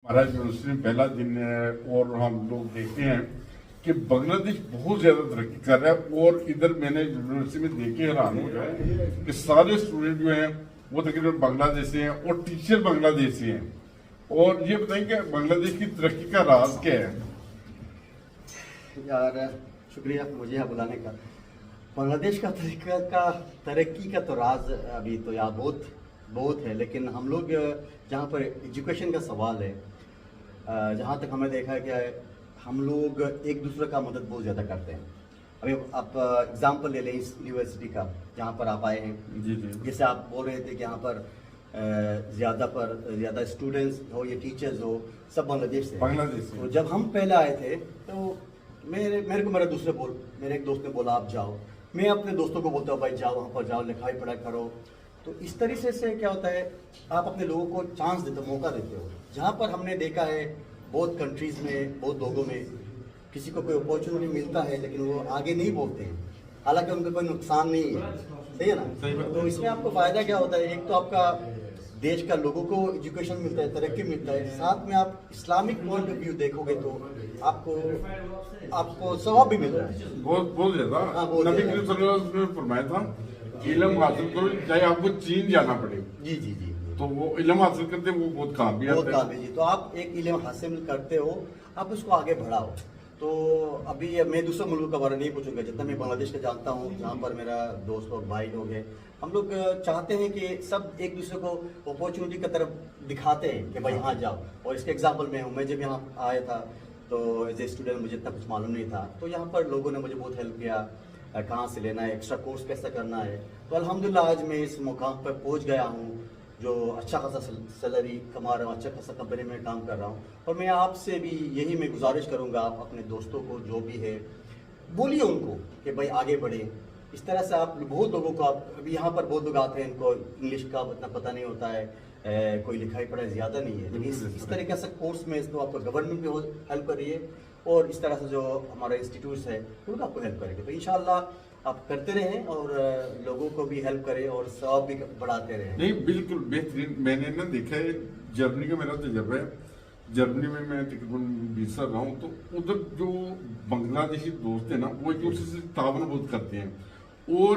हमारा यूनिवर्सिटी में पहला दिन है और हम लोग देखते हैं कि बांग्लादेश बहुत ज्यादा तरक्की कर रहा है। और इधर मैंने यूनिवर्सिटी में देखे हैरान हो गया कि सारे स्टूडेंट जो हैं वो तकरीबन बांग्लादेश से हैं और टीचर बांग्लादेश से हैं। और ये बताएं कि बांग्लादेश की तरक्की का राज क्या है? यार शुक्रिया मुझे यहाँ बुलाने का। बांग्लादेश का तरक्की का तो राज अभी तो यार बहुत बहुत है, लेकिन हम लोग जहाँ पर एजुकेशन का सवाल है, जहाँ तक हमें देखा है कि हम लोग एक दूसरे का मदद बहुत ज़्यादा करते हैं। अभी आप एग्जांपल ले लें इस यूनिवर्सिटी का जहाँ पर आप आए हैं। जी जी। जैसे आप बोल रहे थे कि यहाँ पर ज़्यादा स्टूडेंट्स हो या टीचर्स हो, सब बांग्लादेश से। तो जब हम पहले आए थे तो मेरे को मेरे एक दोस्त ने बोला आप जाओ। मैं अपने दोस्तों को बोलता हूँ भाई जाओ, वहाँ पर जाओ, लिखाई पढ़ाई करो। तो इस तरीके से क्या होता है, आप अपने लोगों को चांस देते हो, मौका देते हो। जहाँ पर हमने देखा है बहुत कंट्रीज़ में, बहुत लोगों में किसी को कोई अपॉर्चुनिटी मिलता है लेकिन वो आगे नहीं बोलते हैं, हालांकि उनको कोई नुकसान नहीं है। सही है ना? तो इसमें आपको फ़ायदा क्या होता है, एक तो आपका देश का लोगों को एजुकेशन मिलता है, तरक्की मिलता है, साथ में आप इस्लामिक पॉइंट ऑफ व्यू देखोगे तो आपको सवाब भी मिल रहा है। बहुत ज्यादा। नबी करीम सल्लल्लाहु अलैहि वसल्लम ने फरमाया था इल्म हासिल करो चाहे आपको चीन जाना पड़े। जी जी जी। तो वो इल्म हासिल करते वो बहुत काम भी आता है। जी। तो आप एक इल्म हासिल करते हो, आप उसको आगे बढ़ाओ। तो अभी मैं दूसरे मुल्क का बारे नहीं पूछूंगा, जितना मैं बांग्लादेश का जानता हूँ, जहाँ पर मेरा दोस्त लोग, भाई लोग हैं, हम लोग चाहते हैं कि सब एक दूसरे को अपॉर्चुनिटी की तरफ दिखाते हैं कि भाई यहाँ जाओ। और इसके एग्जाम्पल मैं हूँ, मैं जब यहाँ आया था तो एज ए स्टूडेंट मुझे इतना कुछ मालूम नहीं था, तो यहाँ पर लोगों ने मुझे बहुत हेल्प किया, कहाँ से लेना है, एक्स्ट्रा कोर्स कैसे करना है। तो अल्हम्दुलिल्लाह आज मैं इस मुकाम पर पहुँच गया हूँ जो अच्छा खासा सैलरी कमा रहा हूँ, अच्छा खासा कंपनी में काम कर रहा हूँ। और मैं आपसे भी यही मैं गुजारिश करूँगा, आप अपने दोस्तों को जो भी है बोलिए उनको कि भाई आगे बढ़े। इस तरह से आप बहुत लोगों को, आप अभी यहाँ पर बहुत लोग आते हैं, इनको इंग्लिश का उतना पता नहीं होता है, कोई लिखाई पढ़ाई ज़्यादा नहीं है, लेकिन इस तरीके से कोर्स में इसको आपको गवर्नमेंट भी हेल्प कर रही है और इस तरह से जो हमारे इंस्टीट्यूट्स है उनको आपको हेल्प करेंगे। तो इंशाल्लाह आप करते रहें और लोगों को भी हेल्प करें और सवाब भी बढ़ाते रहें। नहीं बिल्कुल बेहतरीन। मैंने ना देखा है जर्मनी का मेरा तजर्बा है। जर्मनी में मैं तकरीबन 20 साल रहा हूँ, तो उधर जो बांग्लादेशी दोस्त है ना वो एक दूसरे से तावन बहुत करते हैं। और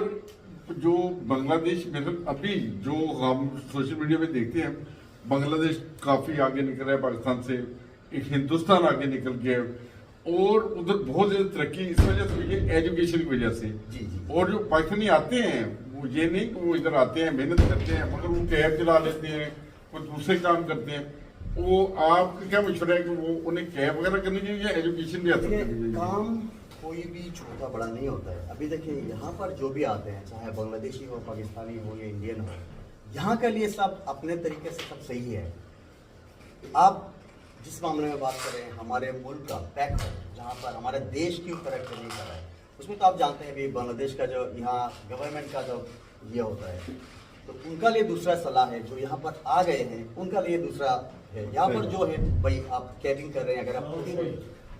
जो बांग्लादेश मतलब अभी जो हम सोशल मीडिया में देखते हैं, बांग्लादेश काफी आगे निकल रहा है पाकिस्तान से, एक हिंदुस्तान आगे निकल गया और उधर बहुत ज्यादा तरक्की इस वजह से हुई है, एजुकेशन की वजह से। जी जी। और जो पाकिस्तानी आते हैं वो ये नहीं कि वो इधर आते हैं मेहनत करते हैं, मगर वो कैब चला लेते हैं, कुछ दूसरे काम करते हैं। वो आपका क्या मशवरा है कि वो उन्हें कैब वगैरह करनी चाहिए या एजुकेशन भी हासिल करनी चाहिए? काम कोई भी छोटा बड़ा नहीं होता है। अभी देखिए यहाँ पर जो भी आते हैं, चाहे बांग्लादेशी हो, पाकिस्तानी हो या इंडियन हो, यहाँ के लिए सब अपने तरीके से सब सही है। आप जिस मामले में बात करें हमारे मुल्क का पैक है, जहाँ पर हमारे देश की तरक्की नहीं कर रहा है, उसमें तो आप जानते हैं अभी बांग्लादेश का जो यहाँ गवर्नमेंट का जो ये होता है, तो उनका लिए दूसरा सलाह है। जो यहाँ पर आ गए हैं उनका लिए दूसरा है। यहाँ पर जो है भाई आप कैबिंग कर रहे हैं,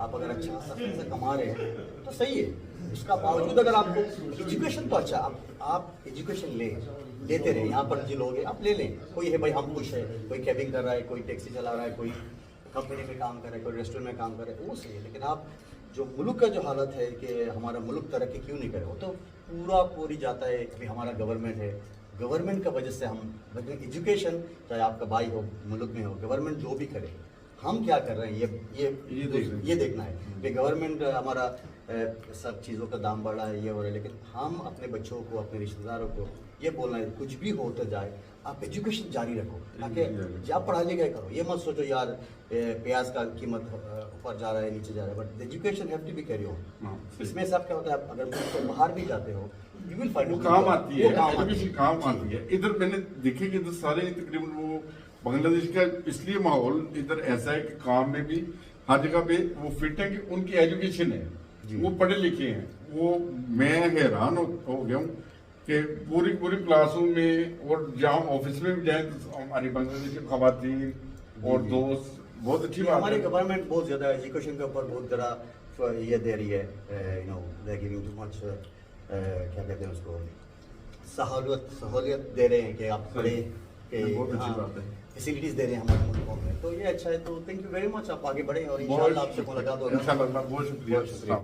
आप अगर अच्छा पैसा कमा रहे हैं तो सही है। इसका बावजूद अगर आपको एजुकेशन तो अच्छा, आप एजुकेशन लेते रहे। यहाँ पर जो लोग हैं आप ले लें। कोई है भाई हम खुश है, कोई कैबिंग कर रहा है, कोई टैक्सी चला रहा है, कोई कंपनी में काम कर रहा है, कोई रेस्टोरेंट में काम कर रहा है, वो सही है। लेकिन आप जो मुल्क का जो हालत है कि हमारा मुल्क तरक्की क्यों नहीं करे, वो तो पूरी जाता है कि भाई हमारा गवर्नमेंट है, गवर्नमेंट का वजह से हम, लेकिन एजुकेशन चाहे आपका भाई हो, मुल्क में हो, गवर्नमेंट जो भी करे, हम क्या कर रहे हैं ये देखना है कि गवर्नमेंट हमारा सब चीज़ों का दाम बढ़ा है, ये हो रहा है, लेकिन हम अपने बच्चों को, अपने रिश्तेदारों को ये बोलना है कुछ भी होता जाए आप एजुकेशन जारी रखो, ताकि आप पढ़ाई लिखाई करो। ये मत सोचो यार प्याज का कीमत ऊपर जा रहा है, नीचे जा रहा है, but education have to be carry on. इसमें सब क्या होता है, अगर तो बाहर भी जाते हो यू विल फाइंड काम आती है, एजुकेशन काम आती है। इधर मैंने देखे कि इधर सारे तकरीबन वो बांग्लादेश का इसलिए माहौल इधर ऐसा है कि काम में भी हर जगह पे वो फिट है कि उनकी एजुकेशन है, वो पढ़े लिखे हैं। वो मैं हैरान हो गया हूँ कि पूरी क्लासों में और जहाँ ऑफिस में भी जाए तो हमारी बांग्लादेशी खवातीन और दोस्त बहुत अच्छी बात है। हमारी गवर्नमेंट बहुत ज्यादा एजुकेशन के ऊपर बहुत ज़्यादा ये दे रही है, you know they giving too much, क्या कहते हैं उसको, सहूलियत दे रहे हैं कि आप पढ़े बहुत अच्छी बात है। फैसिलिटीज दे रहे हैं हमारे मुल्कों में, तो ये अच्छा है। तो थैंक यू वेरी मच, आप आगे बढ़े और बहुत इंशाल्लाह आपसे मुलाकात होगा। इंशाल्लाह, बहुत शुक्रिया। बहुत शुक्रिया।